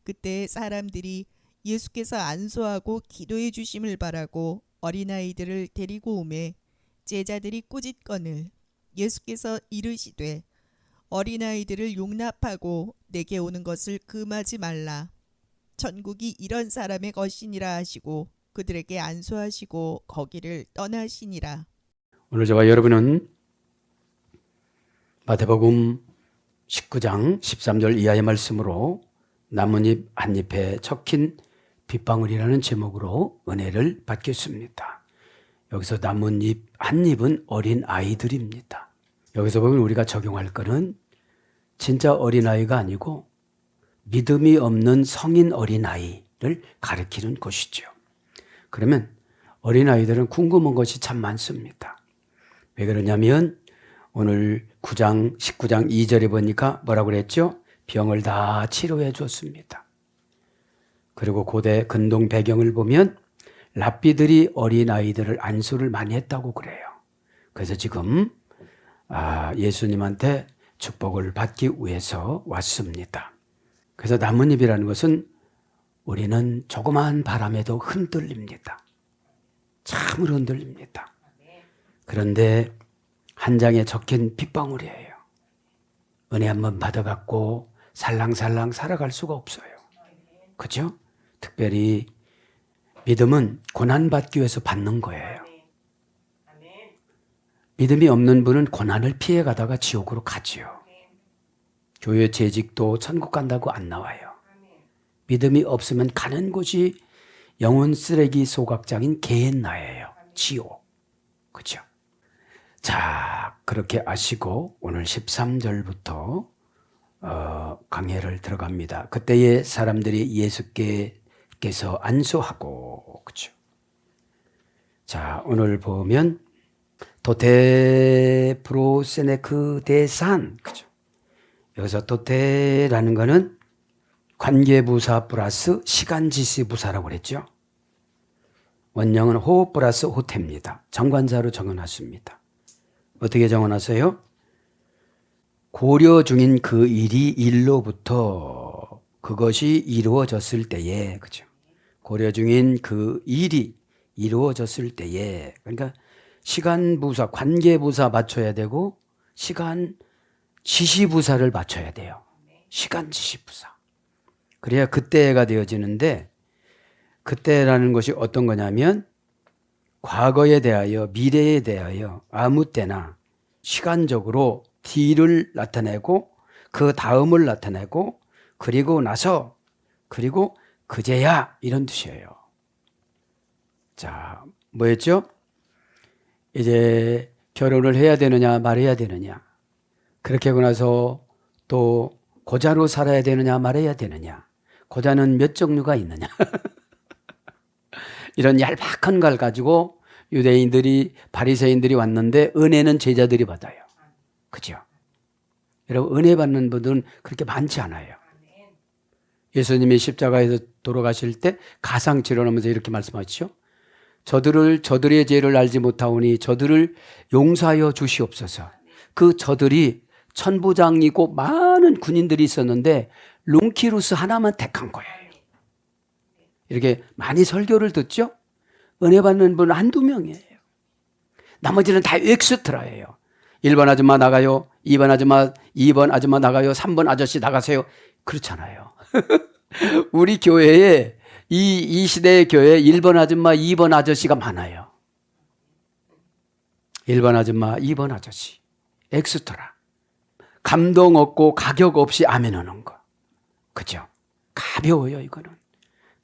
그때 사람들이 예수께서 안수하고 기도해 주심을 바라고 어린아이들을 데리고 오매 제자들이 꾸짖거늘 예수께서 이르시되 어린아이들을 용납하고 내게 오는 것을 금하지 말라. 천국이 이런 사람의 것이니라 하시고 그들에게 안수하시고 거기를 떠나시니라. 오늘 저와 여러분은 마태복음 19장 13절 이하의 말씀으로 나뭇잎 한 잎에 척힌 빗방울이라는 제목으로 은혜를 받겠습니다. 여기서 나뭇잎 한 잎은 어린 아이들입니다. 여기서 보면 우리가 적용할 것은 진짜 어린아이가 아니고 믿음이 없는 성인 어린아이를 가리키는 것이죠. 그러면 어린아이들은 궁금한 것이 참 많습니다. 왜 그러냐면 오늘 19장 2절에 보니까 뭐라고 그랬죠? 병을 다 치료해 줬습니다. 그리고 고대 근동 배경을 보면 랍비들이 어린아이들을 안수를 많이 했다고 그래요. 그래서 지금 예수님한테 축복을 받기 위해서 왔습니다. 그래서 나뭇잎이라는 것은 우리는 조그마한 바람에도 흔들립니다. 참으로 흔들립니다. 그런데 한 장에 적힌 빗방울이에요. 은혜 한번 받아갖고 살랑살랑 살아갈 수가 없어요. 그죠? 특별히 믿음은 고난받기 위해서 받는 거예요. 믿음이 없는 분은 고난을 피해가다가 지옥으로 가지요. 교회 재직도 천국 간다고 안 나와요. 믿음이 없으면 가는 곳이 영혼 쓰레기 소각장인 게헨나예요. 지옥. 그죠? 자, 그렇게 아시고 오늘 13절부터 강해를 들어갑니다. 그때에 사람들이 예수께서 안수하고, 그죠? 자, 오늘 보면 도테 프로세네크 대산, 그죠? 여기서 도테라는 거는 관계부사 플러스 시간지시부사라고 그랬죠. 원형은 호 플러스 호태입니다. 정관사로 정해놨습니다. 어떻게 정해놨어요? 고려 중인 그 일이 일로부터 그것이 이루어졌을 때에, 그죠? 고려 중인 그 일이 이루어졌을 때에, 그러니까 시간부사, 관계부사 맞춰야 되고 시간 지시부사를 맞춰야 돼요. 시간 지시부사. 그래야 그때가 되어지는데, 그때라는 것이 어떤 거냐면 과거에 대하여 미래에 대하여 아무 때나 시간적으로 뒤를 나타내고 그 다음을 나타내고 그리고 나서 그리고 그제야 이런 뜻이에요. 자, 뭐였죠? 이제 결혼을 해야 되느냐 말해야 되느냐, 그렇게 하고 나서 또 고자로 살아야 되느냐 말해야 되느냐, 고자는 몇 종류가 있느냐 이런 얄팍한 걸 가지고 유대인들이 바리새인들이 왔는데 은혜는 제자들이 받아요. 그죠? 여러분, 은혜 받는 분들은 그렇게 많지 않아요. 예수님이 십자가에서 돌아가실 때 가상 치료하면서 이렇게 말씀하시죠. 저들의 죄를 알지 못하오니 저들을 용서하여 주시옵소서. 그 저들이 천부장이고 많은 군인들이 있었는데 롱키루스 하나만 택한 거예요. 이렇게 많이 설교를 듣죠? 은혜 받는 분은 한두 명이에요. 나머지는 다 엑스트라예요. 1번 아줌마 나가요. 2번 아줌마 나가요. 3번 아저씨 나가세요. 그렇잖아요. 우리 교회에 이 시대의 교회에 1번 아줌마, 2번 아저씨가 많아요. 1번 아줌마, 2번 아저씨. 엑스트라. 감동 없고 가격 없이 아멘 하는 거. 그죠? 가벼워요, 이거는.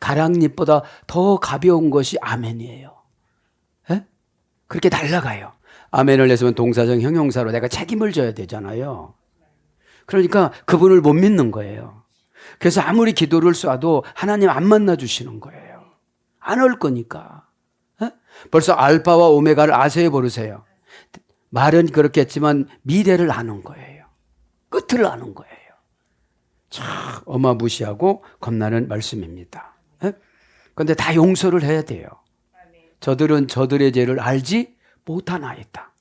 가랑잎보다 더 가벼운 것이 아멘이에요. 에? 그렇게 날아가요. 아멘을 했으면 동사적 형용사로 내가 책임을 져야 되잖아요. 그러니까 그분을 못 믿는 거예요. 그래서 아무리 기도를 쏴도 하나님 안 만나주시는 거예요. 안 올 거니까. 에? 벌써 알파와 오메가를 아세요, 모르세요? 말은 그렇게 했지만 미래를 아는 거예요. 끝을 아는 거예요. 참 어마무시하고 겁나는 말씀입니다. 그런데 다 용서를 해야 돼요. 저들은 저들의 죄를 알지 못하나이다.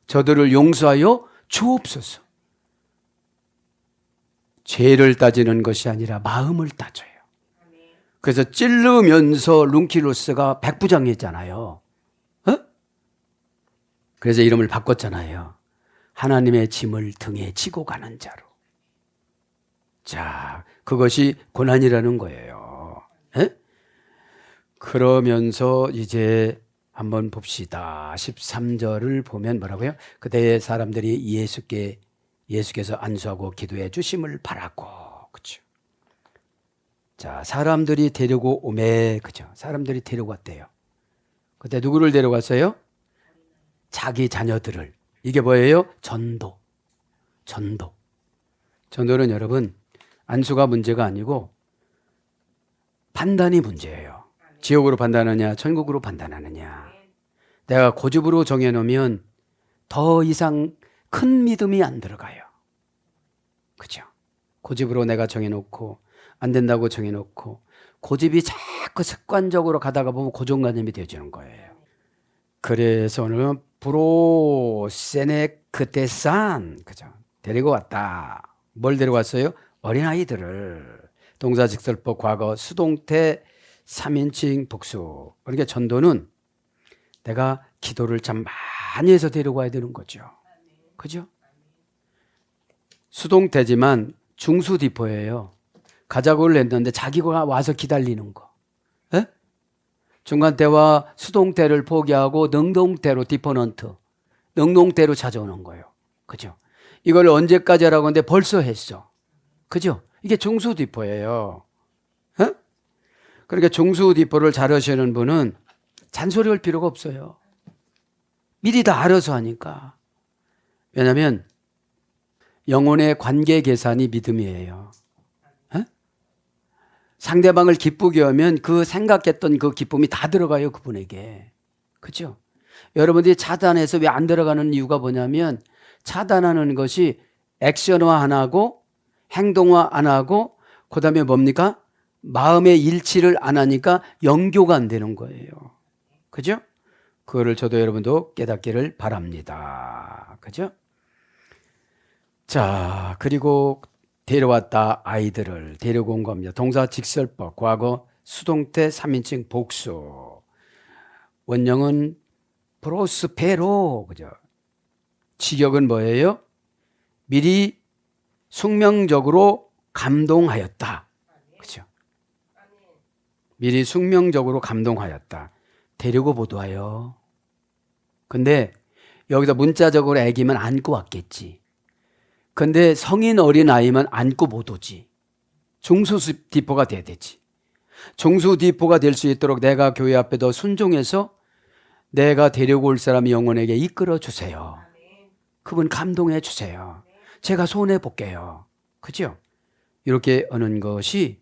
저들을 용서하여 주옵소서. 죄를 따지는 것이 아니라 마음을 따져요. 그래서 찔르면서 룬킬루스가 백부장이었잖아요. 어? 그래서 이름을 바꿨잖아요. 하나님의 짐을 등에 지고 가는 자로. 자, 그것이 고난이라는 거예요. 에? 그러면서 이제 한번 봅시다. 13절을 보면 뭐라고요? 그때 사람들이 예수께서 안수하고 기도해 주심을 바라고. 그렇죠? 자, 사람들이 데리고 오매. 그죠? 사람들이 데려갔대요. 그때 누구를 데려갔어요? 자기 자녀들을. 이게 뭐예요? 전도. 전도는 여러분 안수가 문제가 아니고 판단이 문제예요. 지옥으로 판단하느냐 천국으로 판단하느냐. 내가 고집으로 정해놓으면 더 이상 큰 믿음이 안 들어가요. 그죠? 고집으로 내가 정해놓고 안 된다고 정해놓고 고집이 자꾸 습관적으로 가다가 보면 고정관념이 되어지는 거예요. 그래서 오늘은 브로세네크테산, 그죠? 데리고 왔다. 뭘 데려왔어요? 어린아이들을. 동사직설법 과거 수동태 3인칭 복수. 그러니까 전도는 내가 기도를 참 많이 해서 데려가야 되는 거죠. 그죠? 수동태지만 중수디포예요. 가자고를 했는데 자기가 와서 기다리는 거. 에? 중간태와 수동태를 포기하고 능동태로 디포넌트. 능동태로 찾아오는 거예요. 그죠? 이걸 언제까지 하라고 하는데 벌써 했어. 그죠? 이게 중수디포예요. 에? 그러니까 중수디포를 잘 하시는 분은 잔소리할 필요가 없어요. 미리 다 알아서 하니까. 왜냐하면 영혼의 관계 계산이 믿음이에요. 에? 상대방을 기쁘게 하면 그 생각했던 그 기쁨이 다 들어가요, 그분에게. 그렇죠? 여러분들이 차단해서 왜 안 들어가는 이유가 뭐냐면 차단하는 것이 액션화 안 하고 행동화 안 하고 그다음에 뭡니까? 마음의 일치를 안 하니까 영교가 안 되는 거예요. 그죠? 그거를 저도 여러분도 깨닫기를 바랍니다. 그죠? 자, 그리고 데려왔다 아이들을 데리고 온 겁니다. 동사 직설법, 과거 수동태 3인칭 복수. 원형은 프로스페로, 그죠? 직역은 뭐예요? 미리 숙명적으로 감동하였다. 그죠? 미리 숙명적으로 감동하였다. 데리고 보도하여. 근데 여기서 문자적으로 애기면 안고 왔겠지. 근데 성인 어린 아이면 안고 못 오지. 중수디포가 돼야 되지. 중수디포가 될 수 있도록 내가 교회 앞에 더 순종해서 내가 데리고 올 사람 영혼에게 이끌어 주세요. 그분 감동해 주세요. 제가 손해 볼게요. 그죠? 이렇게 하는 것이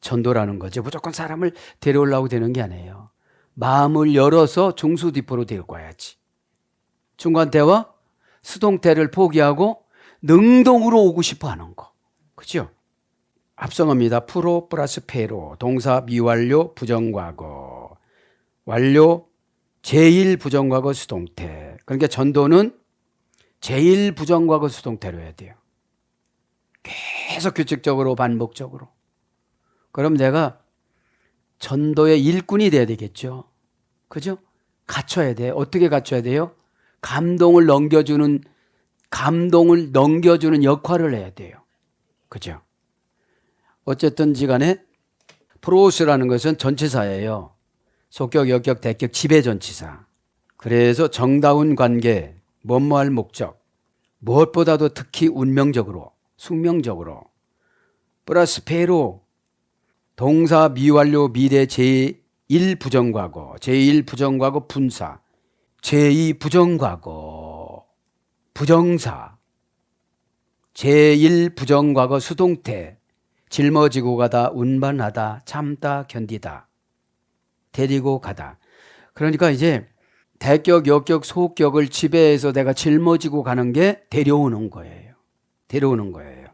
전도라는 거죠. 무조건 사람을 데려오려고 되는 게 아니에요. 마음을 열어서 중수디포로 데리고 와야지. 중간태와 수동태를 포기하고 능동으로 오고 싶어 하는 거. 그죠? 합성어입니다. 프로 플러스 페로. 동사 미완료 부정과거. 완료 제1부정과거 수동태. 그러니까 전도는 제1부정과거 수동태로 해야 돼요. 계속 규칙적으로 반복적으로. 그럼 내가 전도의 일꾼이 돼야 되겠죠. 그죠? 갖춰야 돼. 어떻게 갖춰야 돼요? 감동을 넘겨주는 역할을 해야 돼요. 그죠? 어쨌든지 간에 프로스라는 것은 전치사예요. 속격, 역격, 대격, 지배전치사. 그래서 정다운 관계, 뭐뭐할 목적, 무엇보다도 특히 운명적으로, 숙명적으로, 플러스 페로, 동사 미완료 미래 제1부정과거, 제1부정과거 분사, 제2부정과거 부정사, 제1부정과거 수동태, 짊어지고 가다, 운반하다, 참다, 견디다, 데리고 가다. 그러니까 이제 대격, 역격, 소격을 지배해서 내가 짊어지고 가는 게 데려오는 거예요. 데려오는 거예요.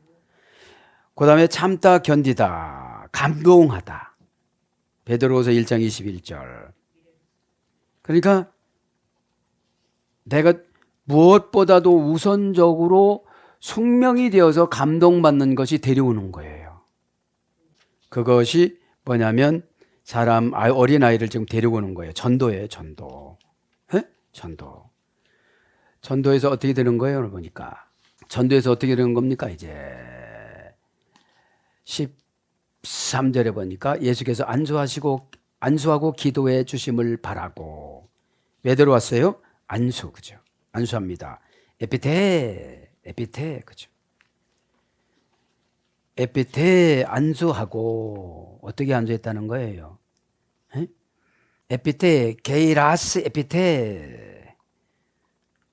그 다음에 참다, 견디다, 감동하다. 베드로후서 1장 21절. 그러니까 내가 무엇보다도 우선적으로 숙명이 되어서 감동받는 것이 데려오는 거예요. 그것이 뭐냐면 어린아이를 지금 데리고 오는 거예요. 전도예요, 전도. 예? 전도. 전도에서 어떻게 되는 거예요? 오늘 보니까. 전도에서 어떻게 되는 겁니까? 이제 13절에 보니까 예수께서 안수하고 기도해 주심을 바라고. 왜 들어왔어요? 안수, 그죠? 안수합니다. 에피테, 그죠? 에피테 안수하고 어떻게 안수했다는 거예요? 에? 에피테, 게이라스 에피테.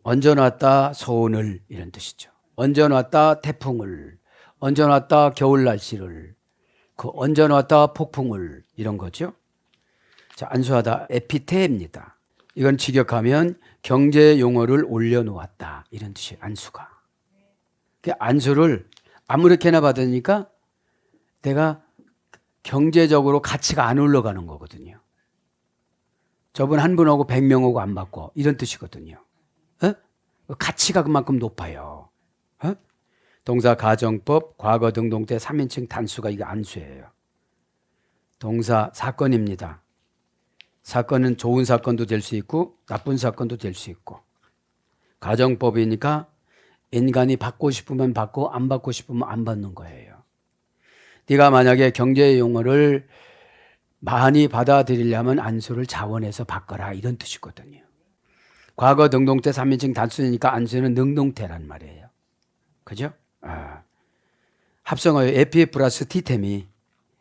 얹어놨다 소원을, 이런 뜻이죠. 얹어놨다 태풍을, 얹어놨다 겨울 날씨를, 얹어놨다 폭풍을, 이런 거죠. 자, 안수하다 에피테입니다. 이건 직역하면 경제 용어를 올려놓았다, 이런 뜻이에요. 안수가. 안수를 아무렇게나 받으니까 내가 경제적으로 가치가 안 올라가는 거거든요. 저분 한 분 오고 100명 오고 안 받고, 이런 뜻이거든요. 가치가 그만큼 높아요. 동사 가정법, 과거 등동태 3인칭 단수가 이게 안수예요. 동사 사건입니다. 사건은 좋은 사건도 될 수 있고 나쁜 사건도 될 수 있고, 가정법이니까 인간이 받고 싶으면 받고 안 받고 싶으면 안 받는 거예요. 네가 만약에 경제 용어를 많이 받아들이려면 안수를 자원해서 바꿔라, 이런 뜻이거든요. 과거 능동태 3인칭 단수니까 안수는 능동태란 말이에요. 그죠? 합성어요. 에피 플러스 티템이.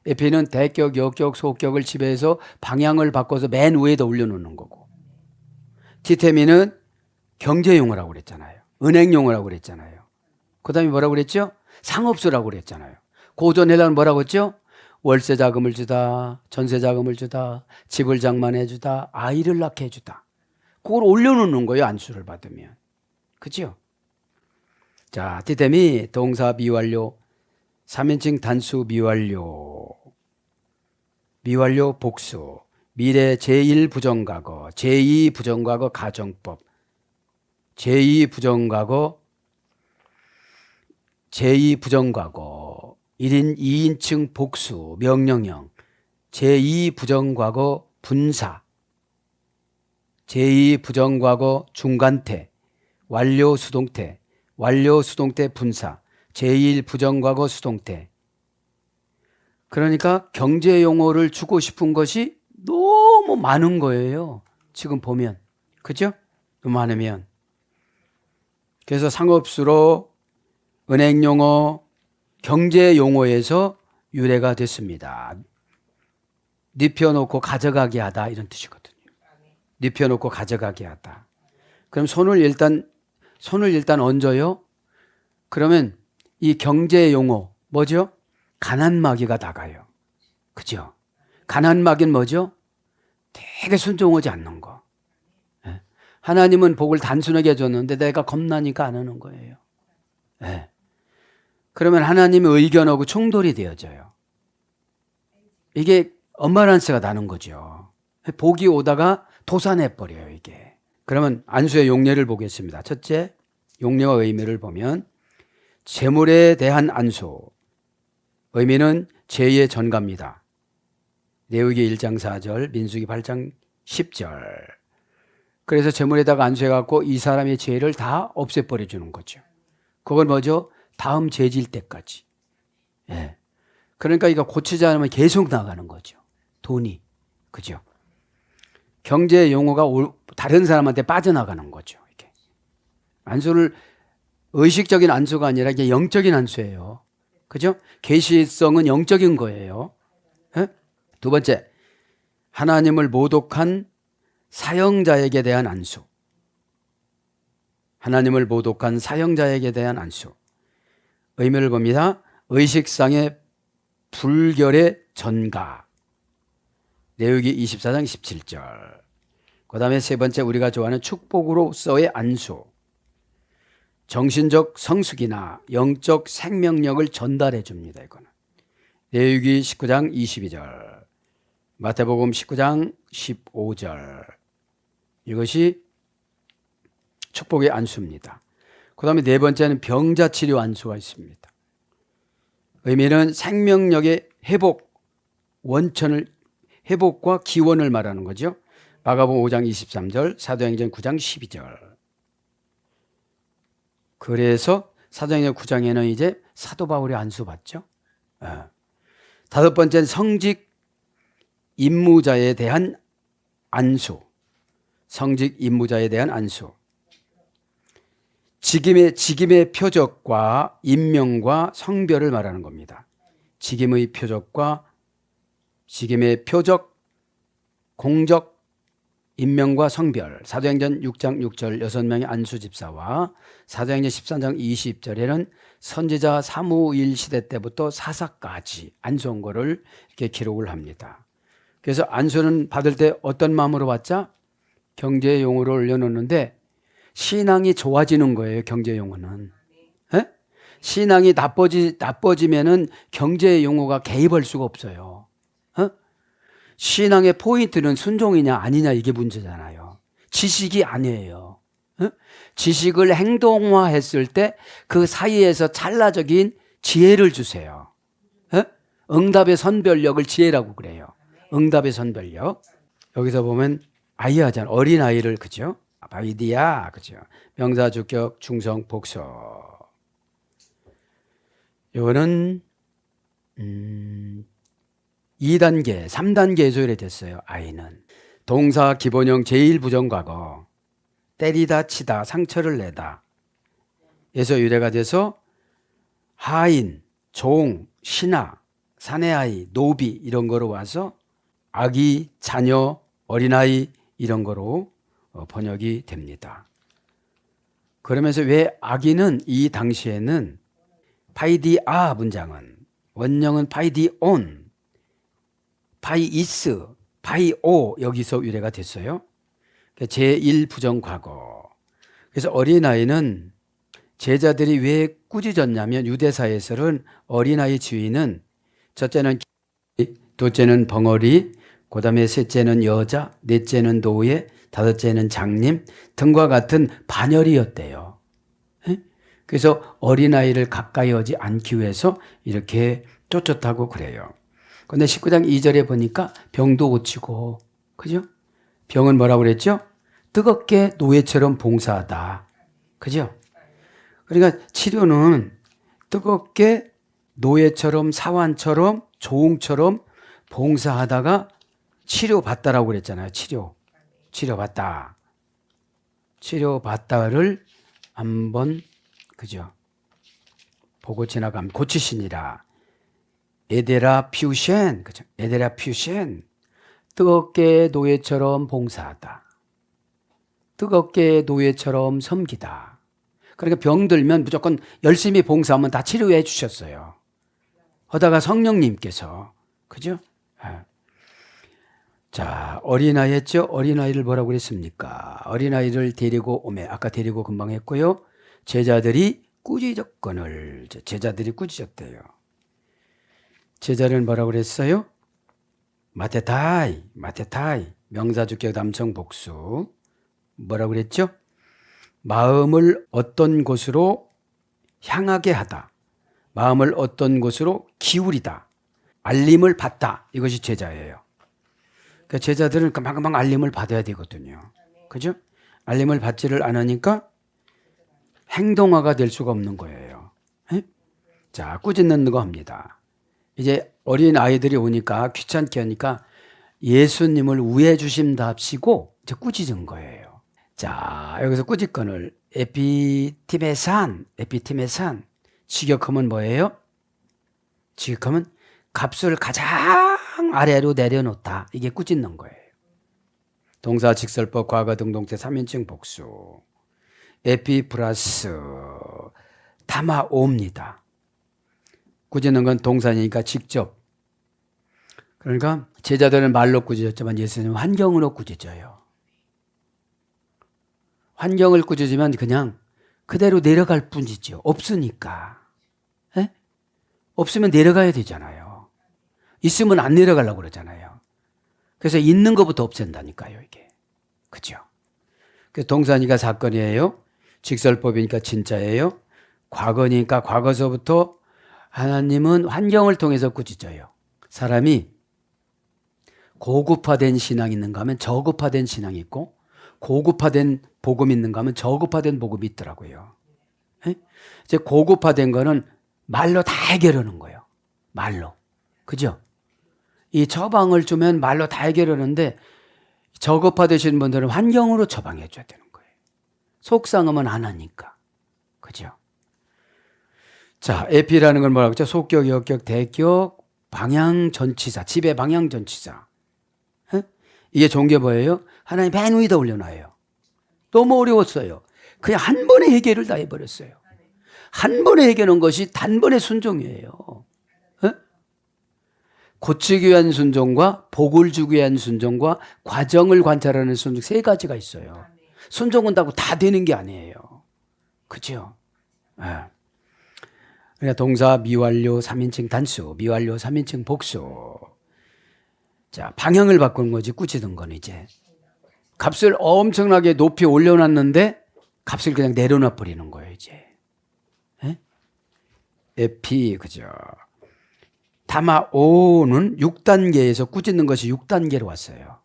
에피는 대격, 역격, 소격을 지배해서 방향을 바꿔서 맨 위에다 올려놓는 거고, 티템이는 경제용어라고 그랬잖아요. 은행용어라고 그랬잖아요. 그 다음에 뭐라고 그랬죠? 상업수라고 그랬잖아요. 고전해라는 뭐라고 했죠? 월세 자금을 주다, 전세 자금을 주다, 집을 장만해 주다, 아이를 낳게 해 주다. 그걸 올려놓는 거예요, 안수를 받으면. 그죠? 자, 티템이 동사 미완료, 3인칭 단수 미완료, 미완료 복수, 미래 제1 부정과거, 제2 부정과거 가정법, 제2 부정과거, 1인 2인칭 복수, 명령형, 제2 부정과거 분사, 제2 부정과거 중간태, 완료 수동태, 완료 수동태 분사, 제1 부정과거 수동태. 그러니까 경제 용어를 주고 싶은 것이 너무 많은 거예요. 지금 보면. 그죠? 너무 많으면. 그래서 상업수로 은행 용어, 경제 용어에서 유래가 됐습니다. 눕혀놓고 가져가게 하다, 이런 뜻이거든요. 눕혀놓고 가져가게 하다. 그럼 손을 일단 얹어요. 그러면 이 경제 용어 뭐죠? 가난마귀가 나가요. 그죠? 가난마귀는 뭐죠? 되게 순종하지 않는 거. 하나님은 복을 단순하게 줬는데 내가 겁나니까 안 하는 거예요. 그러면 하나님의 의견하고 충돌이 되어져요. 이게 언밸런스가 나는 거죠. 복이 오다가 도산해버려요, 이게. 그러면 안수의 용례를 보겠습니다. 첫째, 용례와 의미를 보면 재물에 대한 안수. 의미는 죄의 전가입니다. 레위기 1장 4절, 민수기 8장 10절. 그래서 재물에다가 안수해갖고 이 사람의 죄를 다 없애버려 주는 거죠. 그건 뭐죠? 다음 죄질 때까지. 그러니까 이거 고치지 않으면 계속 나가는 거죠. 돈이. 그죠? 경제 용어가 다른 사람한테 빠져나가는 거죠. 이게. 안수를 의식적인 안수가 아니라 이게 영적인 안수예요. 그죠? 계시성은 영적인 거예요. 두 번째, 하나님을 모독한 사형자에게 대한 안수. 하나님을 모독한 사형자에게 대한 안수. 의미를 봅니다. 의식상의 불결의 전가. 레위기 24장 17절. 그 다음에 세 번째, 우리가 좋아하는 축복으로서의 안수. 정신적 성숙이나 영적 생명력을 전달해 줍니다. 이거는 레위기 19장 22절, 마태복음 19장 15절. 이것이 축복의 안수입니다. 그 다음에 네 번째는 병자치료 안수가 있습니다. 의미는 생명력의 회복, 원천을 회복과 기원을 말하는 거죠. 마가복음 5장 23절, 사도행전 9장 12절. 그래서 사도행전 9장에는 이제 사도 바울이 안수받죠. 다섯 번째는 성직 임무자에 대한 안수. 성직 임무자에 대한 안수. 직임의 표적과 임명과 성별을 말하는 겁니다. 직임의 표적, 공적, 임명과 성별. 사도행전 6장 6절 6명의 안수 집사와 사도행전 13장 20절에는 선지자 사무일 시대 때부터 사사까지 안수한 거를 이렇게 기록을 합니다. 그래서 안수는 받을 때 어떤 마음으로 받자? 경제 용어를 올려놓는데 신앙이 좋아지는 거예요. 경제 용어는. 에? 신앙이 나빠지면은 경제 용어가 개입할 수가 없어요. 신앙의 포인트는 순종이냐 아니냐 이게 문제잖아요. 지식이 아니에요. 지식을 행동화했을 때 그 사이에서 찰나적인 지혜를 주세요. 응답의 선별력을 지혜라고 그래요. 응답의 선별력. 여기서 보면 아이 하잖아요. 어린아이를, 그죠? 바이디야, 그죠? 명사, 주격, 중성, 복서. 이거는 2단계, 3단계에서 이래 됐어요. 아이는 동사 기본형 제1부정과거, 때리다, 치다, 상처를 내다 에서 유래가 돼서 하인, 종, 신하, 사내아이, 노비 이런 거로 와서 아기, 자녀, 어린아이 이런 거로 번역이 됩니다. 그러면서 왜 아기는 이 당시에는 파이디아 문장은 원형은 파이디온, 파이이스, 파이오 여기서 유래가 됐어요. 제1부정과거. 그래서 어린아이는 제자들이 왜 꾸짖었냐면 유대사에서는 어린아이 주인은 첫째는 둘째는 벙어리, 그 다음에 셋째는 여자, 넷째는 노예, 다섯째는 장님 등과 같은 반열이었대요. 그래서 어린아이를 가까이 오지 않기 위해서 이렇게 쫓았다고 그래요. 그런데 19장 2절에 보니까 병도 고치고, 그죠? 병은 뭐라고 그랬죠? 뜨겁게 노예처럼 봉사하다. 그죠? 그러니까 치료는 뜨겁게 노예처럼, 사환처럼, 조응처럼 봉사하다가 치료받다라고 그랬잖아요. 치료받다. 치료받다를 한번, 그죠? 보고 지나가면 고치시니라. 에데라 퓨셴, 그죠? 에데라 퓨셴. 뜨겁게 노예처럼 봉사하다. 뜨겁게 노예처럼 섬기다. 그러니까 병들면 무조건 열심히 봉사하면 다 치료해 주셨어요. 하다가 성령님께서, 그죠? 자, 어린아이 했죠? 어린아이를 뭐라고 그랬습니까? 어린아이를 데리고 오매. 아까 데리고 금방 했고요. 제자들이 꾸짖었거늘. 제자들이 꾸짖었대요. 제자는 뭐라고 그랬어요? 마테타이. 명사주격 남성 복수. 뭐라고 그랬죠? 마음을 어떤 곳으로 향하게 하다. 마음을 어떤 곳으로 기울이다. 알림을 받다. 이것이 제자예요. 그러니까 제자들은 금방 알림을 받아야 되거든요. 그죠? 알림을 받지를 않으니까 행동화가 될 수가 없는 거예요. 자, 꾸짖는 거 합니다. 이제 어린 아이들이 오니까 귀찮게 하니까 예수님을 우애 주심답시고 이제 꾸짖은 거예요. 자, 여기서 꾸짖건을 에피티메산. 직역하면 뭐예요? 직역하면 값을 가장 아래로 내려놓다. 이게 꾸짖는 거예요. 동사, 직설법, 과거, 등동태, 3인칭 복수. 에피 플러스 담아옵니다. 꾸짖는 건 동사니까 직접. 그러니까 제자들은 말로 꾸짖었지만 예수님은 환경으로 꾸짖어요. 환경을 꾸짖으면 그냥 그대로 내려갈 뿐이죠. 없으니까. 에? 없으면 내려가야 되잖아요. 있으면 안 내려가려고 그러잖아요. 그래서 있는 것부터 없앤다니까요, 이게. 그죠? 동사니까 사건이에요. 직설법이니까 진짜예요. 과거니까 과거서부터 하나님은 환경을 통해서 꾸짖어요. 사람이 고급화된 신앙이 있는가 하면 저급화된 신앙이 있고, 고급화된 복음이 있는가 하면 저급화된 복음이 있더라고요. 예? 이제 고급화된 거는 말로 다 해결하는 거예요. 말로. 그죠? 이 처방을 주면 말로 다 해결하는데, 저급화되신 분들은 환경으로 처방해 줘야 되는 거예요. 속상하면 안 하니까. 그죠? 자, 에피라는 건 뭐라고 했죠? 속격, 역격, 대격, 방향 전치사, 지배 방향 전치사. 에? 이게 좋은 게 뭐예요? 하나님 맨 위에다 올려놔요. 너무 어려웠어요. 그냥 한 번에 해결을 다 해버렸어요. 한 번에 해결한 것이 단번에 순종이에요. 에? 고치기 위한 순종과 복을 주기 위한 순종과 과정을 관찰하는 순종, 세 가지가 있어요. 순종한다고 다 되는 게 아니에요. 그죠? 예. 그러니까 동사 미완료 3인칭 단수, 미완료 3인칭 복수. 자, 방향을 바꾸는 거지, 꾸짖은 건 이제. 값을 엄청나게 높이 올려놨는데 값을 그냥 내려놔 버리는 거예요, 이제. 예? 에피, 그죠? 다마오는 6단계에서 꾸짖는 것이 6단계로 왔어요.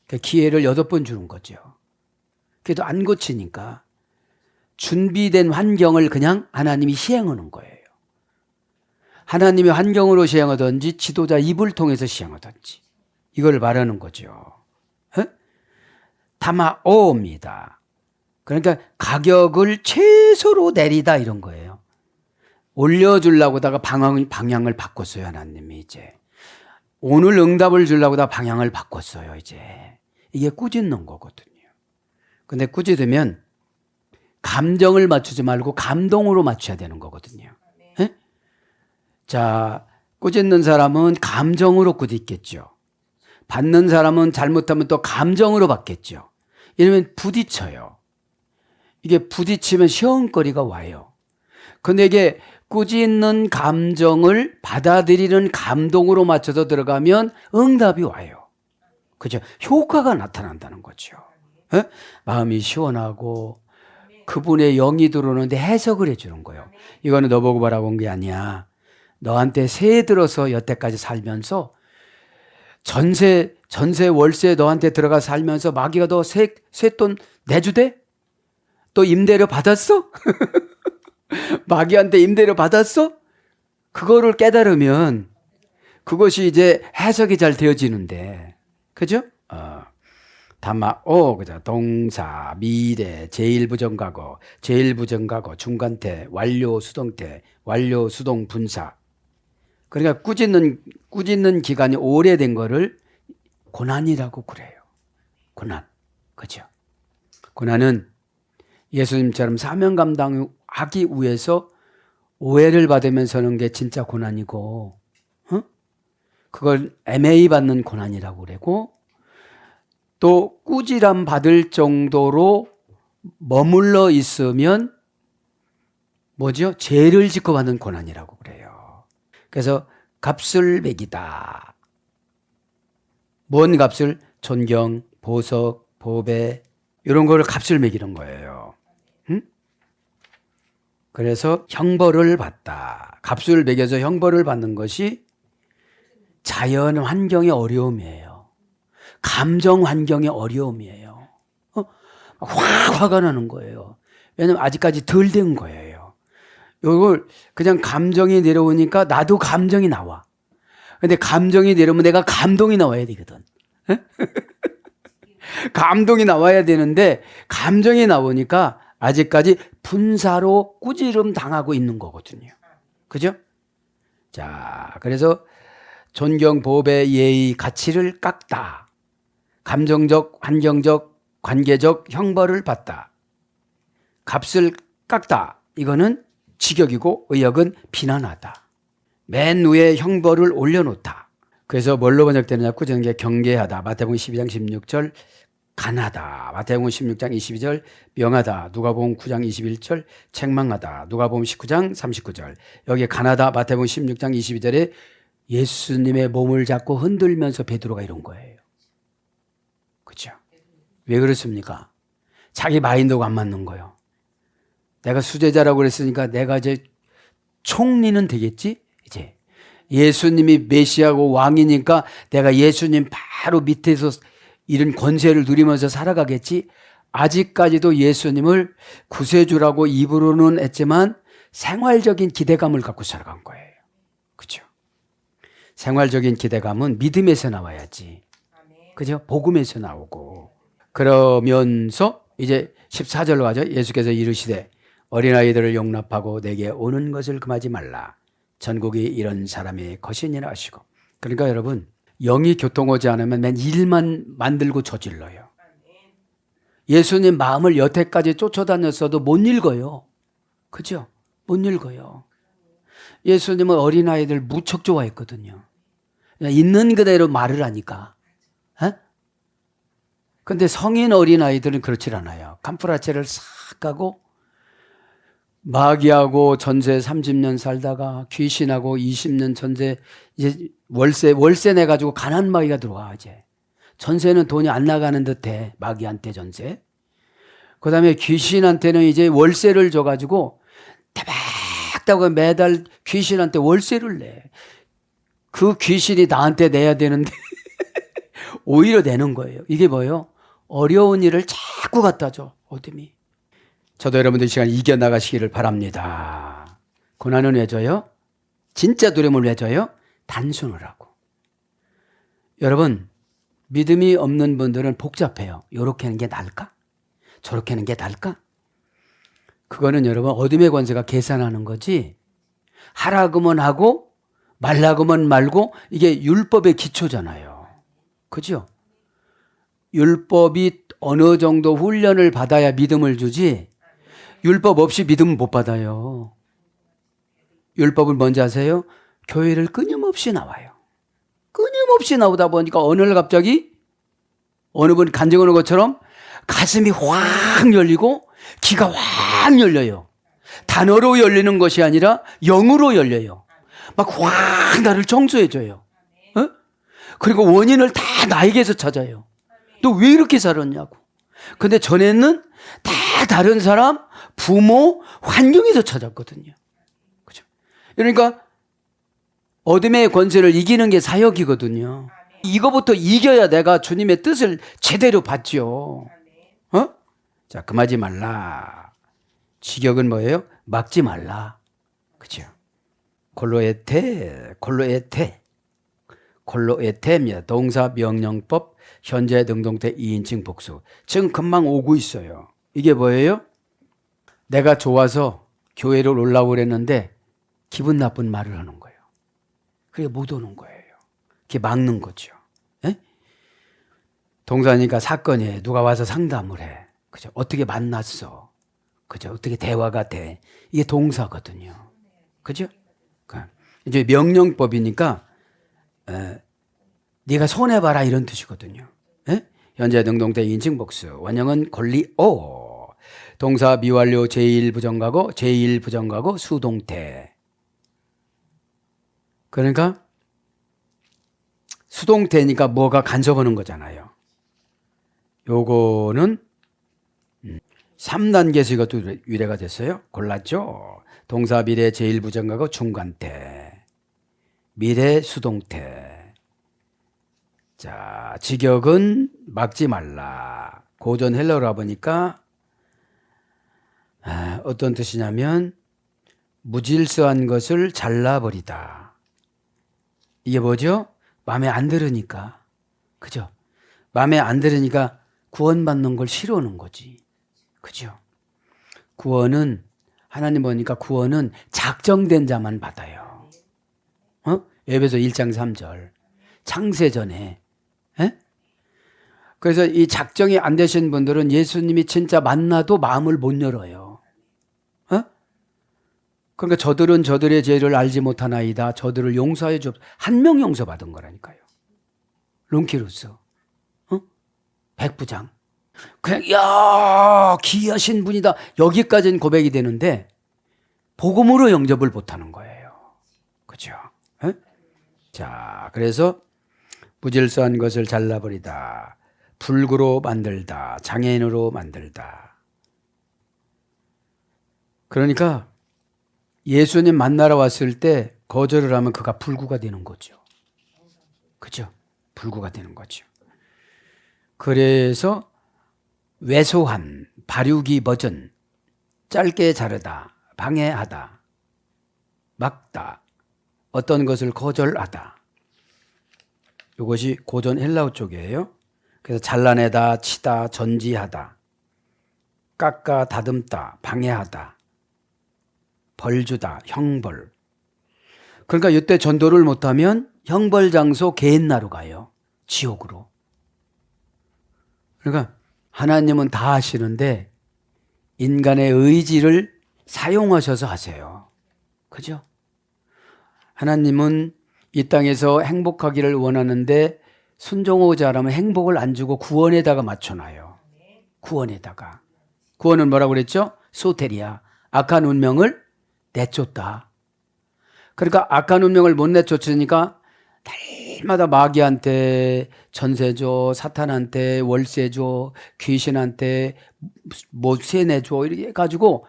그러니까 기회를 8번 주는 거죠. 그래도 안 고치니까 준비된 환경을 그냥 하나님이 시행하는 거예요. 하나님이 환경으로 시행하든지 지도자 입을 통해서 시행하든지 이걸 말하는 거죠. 다마오입니다. 그러니까 가격을 최소로 내리다 이런 거예요. 올려주려고 하다가 방향을 바꿨어요. 하나님이 이제. 오늘 응답을 주려고 하다가 방향을 바꿨어요. 이제. 이게 꾸짖는 거거든요. 근데 꾸짖으면 감정을 맞추지 말고 감동으로 맞춰야 되는 거거든요. 예? 자, 꾸짖는 사람은 감정으로 꾸짖겠죠. 받는 사람은 잘못하면 또 감정으로 받겠죠. 이러면 부딪혀요. 이게 부딪히면 시험거리가 와요. 근데 이게 꾸짖는 감정을 받아들이는 감동으로 맞춰서 들어가면 응답이 와요. 그죠? 효과가 나타난다는 거죠. 예? 마음이 시원하고 그분의 영이 들어오는데 해석을 해주는 거예요. 이거는 너 보고 바라본 게 아니야. 너한테 새 들어서 여태까지 살면서 전세 월세 너한테 들어가 살면서 마귀가 너 새 돈 내주대? 또 임대료 받았어? 마귀한테 임대료 받았어? 그거를 깨달으면 그것이 이제 해석이 잘 되어지는데, 그죠? 다마오, 그죠? 동사, 미래, 제1부정과거, 제1부정과거, 중간태, 완료, 수동태, 완료, 수동, 분사. 그러니까 꾸짖는 기간이 오래된 거를 고난이라고 그래요. 고난. 그죠? 고난은 예수님처럼 사명 감당하기 위해서 오해를 받으면서 하는 게 진짜 고난이고, 그걸 애매히 받는 고난이라고 그러고, 또 꾸지람 받을 정도로 머물러 있으면 뭐죠? 죄를 짓고 받는 고난이라고 그래요. 그래서 값을 매기다. 뭔 값을? 존경, 보석, 보배 이런 거를 값을 매기는 거예요. 그래서 형벌을 받다. 값을 매겨서 형벌을 받는 것이 자연 환경의 어려움이에요. 감정 환경의 어려움이에요. 확 화가 나는 거예요. 왜냐하면 아직까지 덜 된 거예요. 이걸 그냥 감정이 내려오니까 나도 감정이 나와. 근데 감정이 내려오면 내가 감동이 나와야 되거든. 감동이 나와야 되는데 감정이 나오니까 아직까지 분사로 꾸지름 당하고 있는 거거든요. 그죠? 자, 그래서 존경, 보배, 예의, 가치를 깎다. 감정적, 환경적, 관계적 형벌을 받다. 값을 깎다. 이거는 직역이고 의역은 비난하다. 맨 위에 형벌을 올려놓다. 그래서 뭘로 번역되느냐? 꾸짖는 게 경계하다. 마태복음 12장 16절 간하다. 마태복음 16장 22절 명하다. 누가복음 9장 21절 책망하다. 누가복음 19장 39절 여기 간하다. 마태복음 16장 22절에 예수님의 몸을 잡고 흔들면서 베드로가 이런 거예요. 그렇죠? 왜 그렇습니까? 자기 마인드가 안 맞는 거예요. 내가 수제자라고 그랬으니까 내가 이제 총리는 되겠지? 이제 예수님이 메시아고 왕이니까 내가 예수님 바로 밑에서 이런 권세를 누리면서 살아가겠지. 아직까지도 예수님을 구세주라고 입으로는 했지만 생활적인 기대감을 갖고 살아간 거예요. 그죠? 생활적인 기대감은 믿음에서 나와야지. 그죠? 복음에서 나오고. 그러면서 이제 14절로 가죠. 예수께서 이르시되 어린아이들을 용납하고 내게 오는 것을 금하지 말라. 전국이 이런 사람의 것이니라 하시고. 그러니까 여러분, 영이 교통오지 않으면 맨 일만 만들고 저질러요. 예수님 마음을 여태까지 쫓아다녔어도 못 읽어요. 그죠? 못 읽어요. 예수님은 어린아이들 무척 좋아했거든요. 그냥 있는 그대로 말을 하니까. 근데 성인 어린아이들은 그렇지 않아요. 캄프라체를 싹 가고 마귀하고 전세 30년 살다가 귀신하고 20년 전세 이제 월세 내가지고 가난 마귀가 들어와 이제. 전세는 돈이 안 나가는 듯해. 마귀한테 전세. 그 다음에 귀신한테는 이제 월세를 줘가지고 따박따박 매달 귀신한테 월세를 내. 그 귀신이 나한테 내야 되는데 오히려 내는 거예요. 이게 뭐예요? 어려운 일을 자꾸 갖다 줘. 어둠이. 저도 여러분들 이 시간 이겨나가시기를 바랍니다. 고난은 왜 줘요? 진짜 두려움을 왜 줘요? 단순을 하고. 여러분, 믿음이 없는 분들은 복잡해요. 요렇게 하는 게 나을까? 저렇게 하는 게 나을까? 그거는 여러분 어둠의 권세가 계산하는 거지. 하라고만 하고 말라고만 말고 이게 율법의 기초잖아요. 그죠? 율법이 어느 정도 훈련을 받아야 믿음을 주지 율법 없이 믿음은 못 받아요. 율법을 뭔지 아세요? 교회를 끊임없이 나와요. 끊임없이 나오다 보니까 어느 날 갑자기 어느 분 간증 오는 것처럼 가슴이 확 열리고 귀가 확 열려요. 단어로 열리는 것이 아니라 영으로 열려요. 막 확 나를 청소해줘요. 어? 그리고 원인을 다 나에게서 찾아요. 너 왜 이렇게 살았냐고. 근데 전에는 다 다른 사람, 부모, 환경에서 찾았거든요. 그죠? 그러니까 어둠의 권세를 이기는 게 사역이거든요. 이거부터 이겨야 내가 주님의 뜻을 제대로 받죠. 어? 자, 금하지 말라. 직역은 뭐예요? 막지 말라. 그죠? 콜로에테입니다. 동사 명령법 현재 능동태 2인칭 복수. 지금 금방 오고 있어요. 이게 뭐예요? 내가 좋아서 교회를 올라오고 그랬는데 기분 나쁜 말을 하는 거예요. 그게 못 오는 거예요. 그게 막는 거죠. 에? 동사니까 사건이에요. 누가 와서 상담을 해. 그죠? 어떻게 만났어? 그죠? 어떻게 대화가 돼? 이게 동사거든요. 그죠? 이제 명령법이니까 네가 손해봐라 이런 뜻이거든요. 에? 현재 능동태 2인칭 복수. 원형은 권리오. 동사 미완료 제1부정가고 제1부정가고 수동태. 그러니까 수동태니까 뭐가 간섭하는 거잖아요. 요거는 3단계에서 이것도 유래가 됐어요. 골랐죠? 동사 미래 제1부정가고 중간태. 미래 수동태. 자, 직역은 막지 말라. 고전 헬러로 보니까 어떤 뜻이냐면 무질서한 것을 잘라버리다. 이게 뭐죠? 마음에 안 들으니까. 그죠? 마음에 안 들으니까 구원받는 걸 싫어하는 거지. 그죠? 구원은 하나님 보니까 구원은 작정된 자만 받아요. 에베소 1장 3절. 창세전에. 에? 그래서 이 작정이 안 되신 분들은 예수님이 진짜 만나도 마음을 못 열어요. 그러니까 저들은 저들의 죄를 알지 못하나이다. 저들을 용서해 주. 한 명 용서받은 거라니까요. 론키루스. 백부장. 그냥 야 귀하신 분이다. 여기까지는 고백이 되는데 복음으로 영접을 못하는 거예요. 그렇죠? 자, 그래서 무질서한 것을 잘라버리다. 불구로 만들다. 장애인으로 만들다. 그러니까 예수님 만나러 왔을 때 거절을 하면 그가 불구가 되는 거죠. 그죠? 불구가 되는 거죠. 그래서 왜소한, 발육이 버전, 짧게 자르다, 방해하다, 막다, 어떤 것을 거절하다. 이것이 고전 헬라어 쪽이에요. 그래서 잘라내다, 치다, 전지하다, 깎아 다듬다, 방해하다, 벌주다, 형벌. 그러니까 이때 전도를 못하면 형벌 장소 게hen나로 가요. 지옥으로. 그러니까 하나님은 다 하시는데 인간의 의지를 사용하셔서 하세요. 그죠? 하나님은 이 땅에서 행복하기를 원하는데 순종하지 않으면 행복을 안 주고 구원에다가 맞춰놔요. 구원에다가. 구원은 뭐라고 그랬죠? 소테리아. 악한 운명을 내쫓다. 그러니까 악한 운명을 못 내쫓으니까 날마다 마귀한테 전세 줘, 사탄한테 월세 줘, 귀신한테 뭐 세내 줘 이렇게 해가지고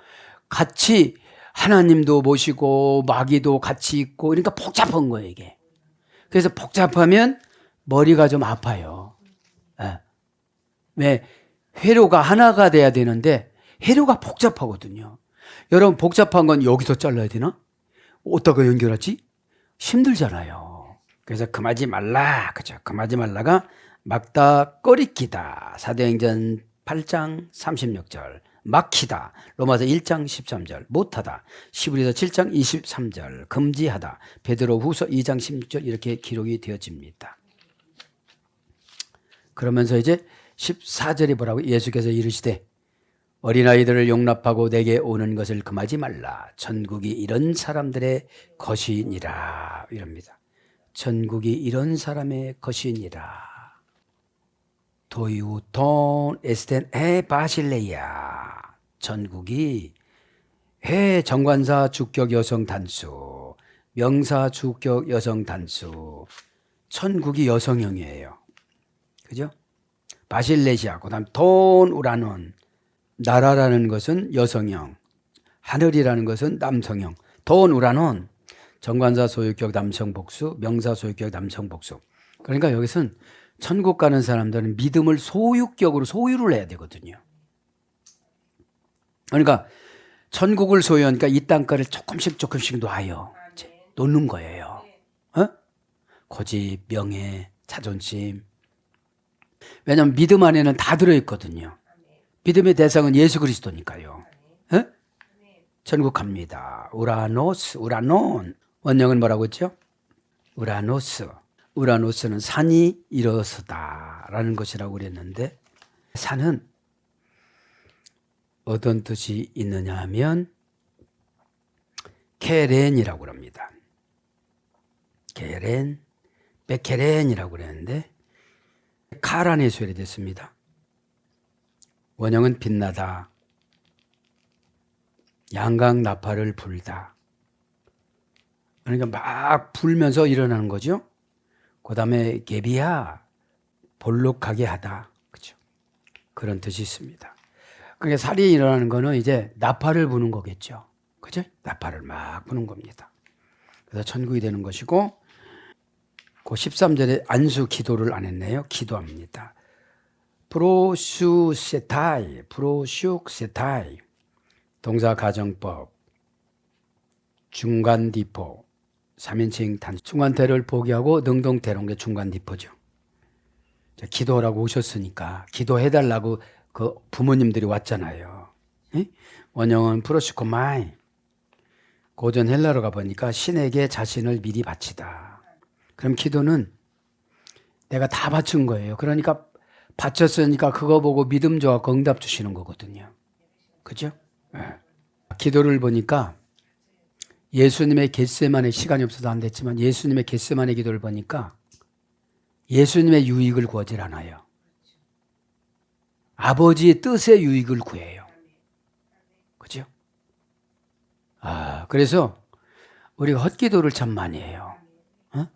같이 하나님도 모시고 마귀도 같이 있고 그러니까 복잡한 거예요 이게. 그래서 복잡하면 머리가 좀 아파요. 네. 왜? 회로가 하나가 돼야 되는데 회로가 복잡하거든요. 여러분 복잡한 건 여기서 잘라야 되나? 어디다가 연결하지? 힘들잖아요. 그래서 금하지 말라. 그죠? 금하지 말라가 막다 꺼리끼다. 사도행전 8장 36절. 막히다. 로마서 1장 13절. 못하다. 시브리서 7장 23절. 금지하다. 베드로후서 2장 16절 이렇게 기록이 되어집니다. 그러면서 이제 14절이 뭐라고 예수께서 이르시되 어린아이들을 용납하고 내게 오는 것을 금하지 말라. 천국이 이런 사람들의 것이니라. 이럽니다. 천국이 이런 사람의 것이니라. 도유톤 에스텐 에 바실레야. 천국이 해 정관사 주격 여성 단수, 명사 주격 여성 단수. 천국이 여성형이에요. 그죠? 바실레시아. 그다음 돈 우라논. 나라라는 것은 여성형, 하늘이라는 것은 남성형. 돈 우라논. 정관사 소유격 남성 복수, 명사 소유격 남성 복수. 그러니까 여기서는 천국 가는 사람들은 믿음을 소유격으로 소유를 해야 되거든요. 그러니까 천국을 소유하니까 이 땅가를 조금씩 놔요. 놓는 거예요. 어? 고집, 명예, 자존심. 왜냐하면 믿음 안에는 다 들어있거든요. 믿음의 대상은 예수 그리스도니까요. 어? 천국 갑니다. 우라노스, 우라논. 원형은 뭐라고 했죠? 우라노스. 우라노스는 산이 일어서다라는 것이라고 그랬는데 산은 어떤 뜻이 있느냐 하면 케렌이라고 합니다. 케렌, 베케렌이라고 그랬는데 카란의 소리 됐습니다. 원형은 빛나다, 양강 나팔을 불다. 그러니까 막 불면서 일어나는 거죠. 그 다음에 개비야, 볼록하게 하다. 그죠? 그런 뜻이 있습니다. 그러니까 살이 일어나는 거는 이제 나팔을 부는 거겠죠. 그죠? 나팔을 막 부는 겁니다. 그래서 천국이 되는 것이고, 그 13절에 안수 기도를 안 했네요. 기도합니다. 프로슈세타이, 프로슈세타이. 동사 가정법, 중간디포, 3인칭 단수. 중간태를 포기하고 능동태로운 게 중간디포죠. 기도하라고 오셨으니까 기도해달라고 그 부모님들이 왔잖아요. 에? 원형은 프로시코마이. 고전 헬라로 가보니까 신에게 자신을 미리 바치다. 그럼 기도는 내가 다 바친 거예요. 그러니까 바쳤으니까 그거 보고 믿음 좋아서 응답 주시는 거거든요. 그죠? 네. 기도를 보니까 예수님의 겟세마네, 시간이 없어서 안 됐지만 예수님의 겟세마네 기도를 보니까 예수님의 유익을 구하지 않아요. 아버지의 뜻의 유익을 구해요. 그죠? 그래서 우리가 헛기도를 참 많이 해요. 어?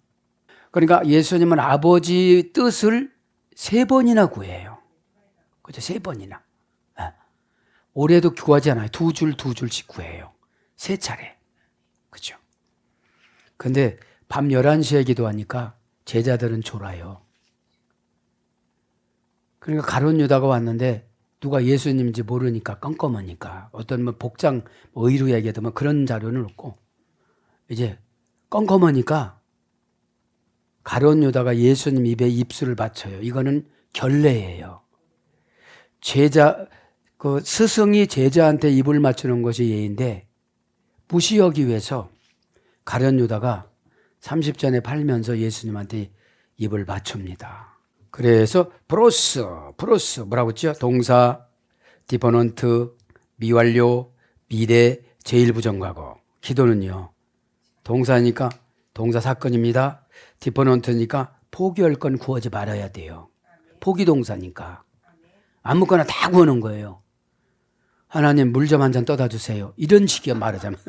그러니까 예수님은 아버지 뜻을 3번이나 구해요. 그죠? 3번이나. 올해도 구하지 않아요. 2줄씩 구해요. 3차례. 그죠? 근데 밤 11시에 기도하니까 제자들은 졸아요. 그러니까 가룟 유다가 왔는데 누가 예수님인지 모르니까 껌껌하니까 어떤 뭐 복장 뭐 의로 얘기하든 뭐 그런 자료는 없고 이제 껌껌하니까 가룟 유다가 예수님 입에 입술을 받쳐요. 이거는 결례예요. 그 스승이 제자한테 입을 맞추는 것이 예인데 무시하기 위해서 가룟 유다가 30전에 팔면서 예수님한테 입을 맞춥니다. 그래서 프로스 뭐라고 했죠? 동사, 디퍼넌트, 미완료, 미래, 제1부정과거. 기도는요. 동사니까 동사 사건입니다. 디퍼넌트니까 포기할 건 구하지 말아야 돼요. 포기 동사니까. 아무거나 다 구하는 거예요. 하나님 물 좀 한 잔 떠다 주세요. 이런 식이야 말하자면.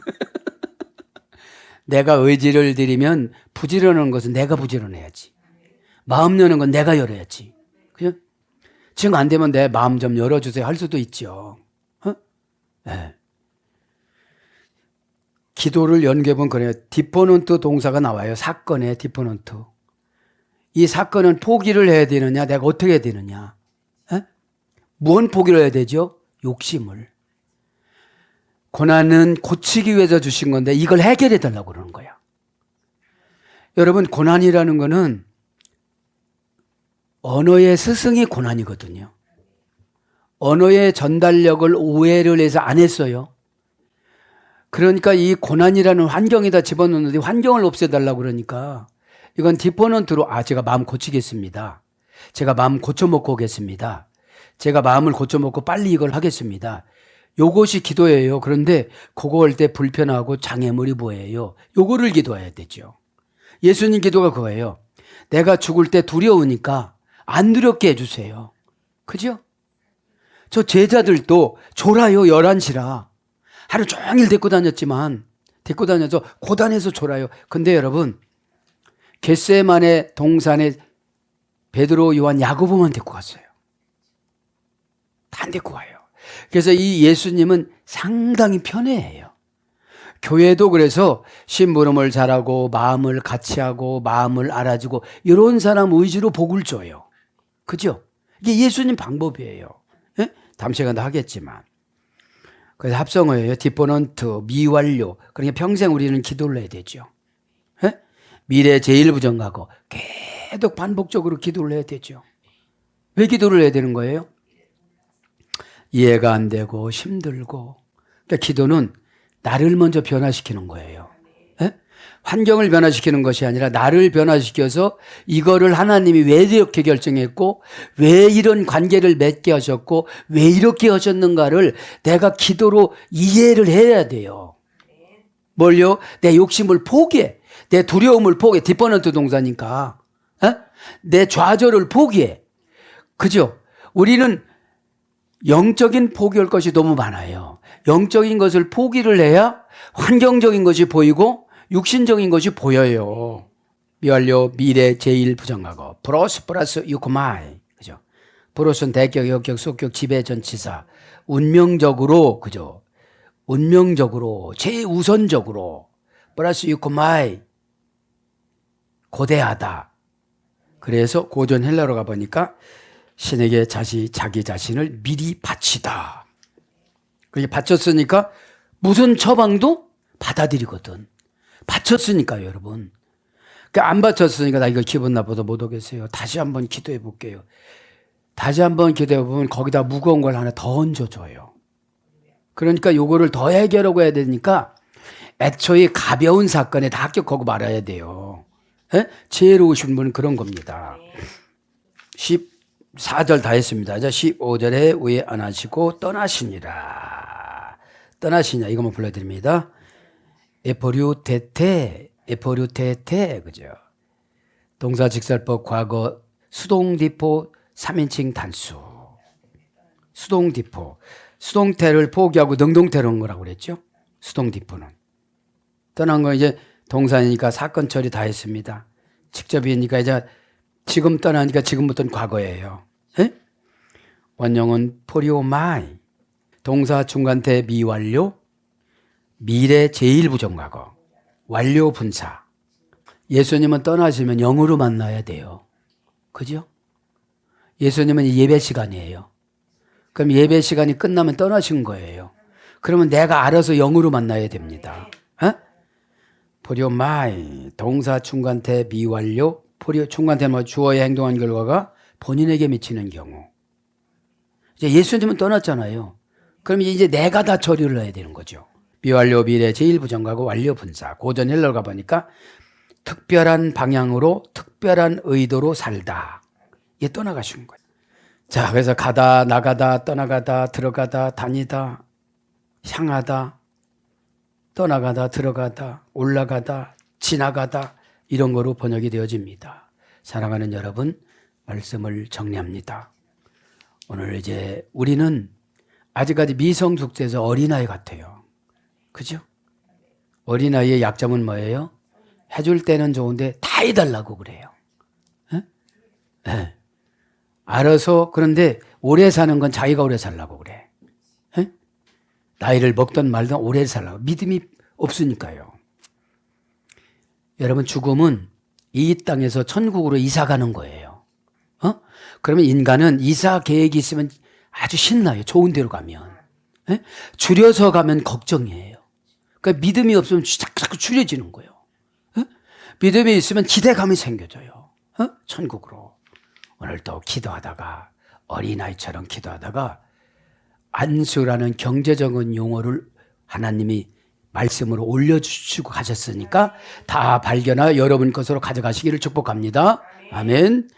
내가 의지를 드리면 부지런한 것은 내가 부지런해야지. 마음 여는 건 내가 열어야지. 그죠? 지금 안 되면 내 마음 좀 열어주세요 할 수도 있죠. 네. 기도를 연결해보면 그래요. 디퍼넌트 동사가 나와요. 사건에 디퍼넌트. 이 사건은 포기를 해야 되느냐 내가 어떻게 해야 되느냐. 무언 포기를 해야 되죠? 욕심을. 고난은 고치기 위해서 주신 건데 이걸 해결해 달라고 그러는 거야. 여러분 고난이라는 거는 언어의 스승이 고난이거든요. 언어의 전달력을 오해를 해서 안 했어요. 그러니까 이 고난이라는 환경에다 집어넣는데 환경을 없애달라고 그러니까 이건 디퍼넌트로 제가 마음 고치겠습니다. 제가 마음 고쳐먹고 오겠습니다. 제가 마음을 고쳐먹고 빨리 이걸 하겠습니다. 요것이 기도예요. 그런데 그거 할 때 불편하고 장애물이 뭐예요? 요거를 기도해야 되죠. 예수님 기도가 그거예요. 내가 죽을 때 두려우니까 안 두렵게 해주세요. 그죠? 저 제자들도 졸아요. 11시라. 하루 종일 데리고 다녀서 고단해서 졸아요. 근데 여러분 겟세마네 동산에 베드로, 요한, 야고보만 데리고 갔어요. 다 안 데리고 가요. 그래서 이 예수님은 상당히 편해해요. 교회도 그래서 심부름을 잘하고 마음을 같이 하고 마음을 알아주고 이런 사람 위주로 복을 줘요. 그죠? 이게 예수님 방법이에요. 예? 다음 시간도 하겠지만. 그래서 합성어예요. 디퍼넌트, 미완료. 그러니까 평생 우리는 기도를 해야 되죠. 예? 미래 제1부정하고 계속 반복적으로 기도를 해야 되죠. 왜 기도를 해야 되는 거예요? 이해가 안 되고 힘들고. 그러니까 기도는 나를 먼저 변화시키는 거예요. 예? 환경을 변화시키는 것이 아니라 나를 변화시켜서 이거를 하나님이 왜 이렇게 결정했고 왜 이런 관계를 맺게 하셨고 왜 이렇게 하셨는가를 내가 기도로 이해를 해야 돼요. 뭘요? 내 욕심을 포기해. 내 두려움을 포기해. 디퍼넌트 동사니까. 예? 내 좌절을 포기해. 그죠? 우리는 영적인 포기할 것이 너무 많아요. 영적인 것을 포기를 해야 환경적인 것이 보이고 육신적인 것이 보여요. 미완료, 미래, 제1부정하고 브로스 플러스 유코마이. 그죠? 브로스는 대격, 역격, 속격, 지배전치사. 운명적으로, 그죠? 운명적으로, 최우선적으로 플러스 유코마이. 고대하다. 그래서 고전 헬라로 가보니까 신에게 자기 자신을 미리 바치다. 그게 바쳤으니까 무슨 처방도 받아들이거든. 바쳤으니까요, 여러분. 그러니까 안 바쳤으니까 나 이거 기분 나빠서 못 오겠어요. 다시 한번 기도해 볼게요. 다시 한번 기도해 보면 거기다 무거운 걸 하나 더 얹어줘요. 그러니까 요거를 더 해결하고 해야 되니까 애초에 가벼운 사건에 다 합격하고 말아야 돼요. 예? 지혜로우신 분은 그런 겁니다. 14절 다 했습니다. 자, 15절에 후회 안 하시고 떠나시니라. 떠나시냐 이것만 불러드립니다. 에포류테테, 그죠? 동사 직설법 과거 수동디포 3인칭 단수. 수동디포. 수동태를 포기하고 능동태로 한 거라고 그랬죠? 수동디포는. 떠난 건 이제 동사니까 사건 처리 다 했습니다. 직접이니까 이제 지금 떠나니까 지금부터는 과거예요. 에? 원형은 포리오마이. 동사 중간태 미완료. 미래 제1부정과거. 완료 분사. 예수님은 떠나시면 영으로 만나야 돼요. 그죠? 예수님은 예배 시간이에요. 그럼 예배 시간이 끝나면 떠나신 거예요. 그러면 내가 알아서 영으로 만나야 됩니다. 포리오마이 동사 충관태 미완료 포리오 충관태 뭐 주어에 행동한 결과가 본인에게 미치는 경우. 이제 예수님은 떠났잖아요. 그럼 이제 내가 다 처리를 해야 되는 거죠. 미완료 미래 제1부정가고 완료 분사. 고전 헬러 가보니까 특별한 방향으로 특별한 의도로 살다. 이게 떠나가시는 거예요. 자, 그래서 가다, 나가다, 떠나가다, 들어가다, 다니다, 향하다, 떠나가다, 들어가다, 올라가다, 지나가다 이런 거로 번역이 되어집니다. 사랑하는 여러분, 말씀을 정리합니다. 오늘 이제 우리는 아직까지 미성숙돼서 어린아이 같아요. 그죠? 어린아이의 약점은 뭐예요? 해줄 때는 좋은데 다 해달라고 그래요. 네. 알아서 그런데 오래 사는 건 자기가 오래 살라고 그래. 에? 나이를 먹던 말던 오래 살라고. 믿음이 없으니까요. 여러분 죽음은 이 땅에서 천국으로 이사 가는 거예요. 그러면 인간은 이사 계획이 있으면 아주 신나요. 좋은 데로 가면. 에? 줄여서 가면 걱정이에요. 그러니까 믿음이 없으면 자꾸 줄여지는 거예요. 믿음이 있으면 기대감이 생겨져요. 천국으로. 오늘도 기도하다가 어린아이처럼 기도하다가 안수라는 경제적인 용어를 하나님이 말씀으로 올려주시고 가셨으니까 다 발견하여 여러분 것으로 가져가시기를 축복합니다. 아멘.